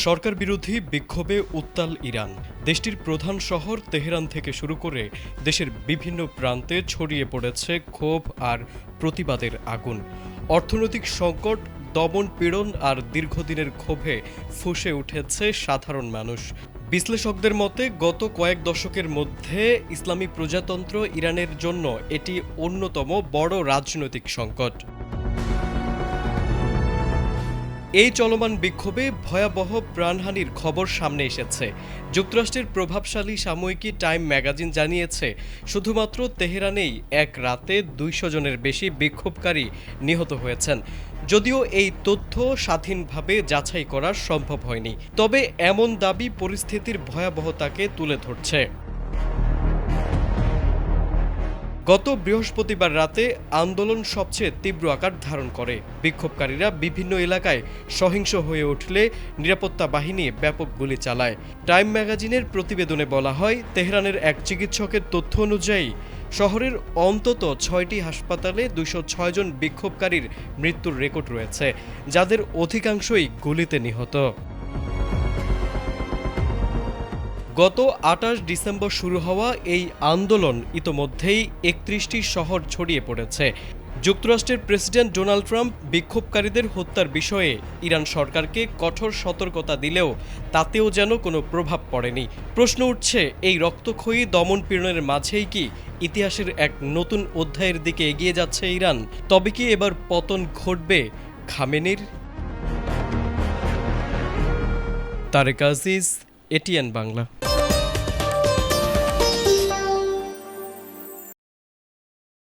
সরকার বিরোধী বিক্ষোভে উত্তাল ইরান। দেশটির প্রধান শহর তেহরান থেকে শুরু করে দেশের বিভিন্ন প্রান্তে ছড়িয়ে পড়েছে ক্ষোভ আর প্রতিবাদের আগুন। অর্থনৈতিক সংকট, দমন পীড়ন আর দীর্ঘদিনের ক্ষোভে ফুঁসে উঠেছে সাধারণ মানুষ। বিশ্লেষকদের মতে গত কয়েক দশকের মধ্যে ইসলামী প্রজাতন্ত্র ইরানের জন্য এটি অন্যতম বড় রাজনৈতিক সংকট। এই চলমান বিক্ষোভে ভয়াবহ প্রাণহানির খবর সামনে এসেছে। যুক্তরাষ্ট্রের প্রভাবশালী সাময়িকী টাইম ম্যাগাজিন জানিয়েছে, শুধুমাত্র তেহরানেই এক রাতে ২০০ জনের বেশি বিক্ষোভকারী নিহত হয়েছেন। যদিও এই তথ্য স্বাধীনভাবে যাচাই করা সম্ভব হয়নি, তবে এমন দাবি পরিস্থিতির ভয়াবহতাকে তুলে ধরছে। গত বৃহস্পতিবার রাতে আন্দোলন সবচেয়ে তীব্র আকার ধারণ করে। বিক্ষোভকারীরা বিভিন্ন এলাকায় সহিংস হয়ে উঠলে নিরাপত্তা বাহিনী ব্যাপক গুলি চালায়। টাইম ম্যাগাজিনের প্রতিবেদনে বলা হয়, তেহরানের এক চিকিৎসকের তথ্য অনুযায়ী শহরের অন্তত ৬টি হাসপাতালে ২০৬ জন বিক্ষোভকারীর মৃত্যুর রেকর্ড রয়েছে, যাদের অধিকাংশই গুলিতে নিহত। গত ২৮ ডিসেম্বর শুরু হওয়া এই আন্দোলন ইতোমধ্যেই ৩১টি শহর ছড়িয়ে পড়েছে। যুক্তরাষ্ট্রের প্রেসিডেন্ট ডোনাল্ড ট্রাম্প বিক্ষোভকারীদের হত্যার বিষয়ে ইরান সরকারকে কঠোর সতর্কতা দিলেও তাতেও যেন কোনো প্রভাব পড়েনি। প্রশ্ন উঠছে, এই রক্তক্ষয়ী দমনপীড়নের মাঝেই কি ইতিহাসের এক নতুন অধ্যায়ের দিকে এগিয়ে যাচ্ছে ইরান? তবে কি এবার পতন ঘটবে খামেনির? তারেক আজিজ, এটিএন বাংলা।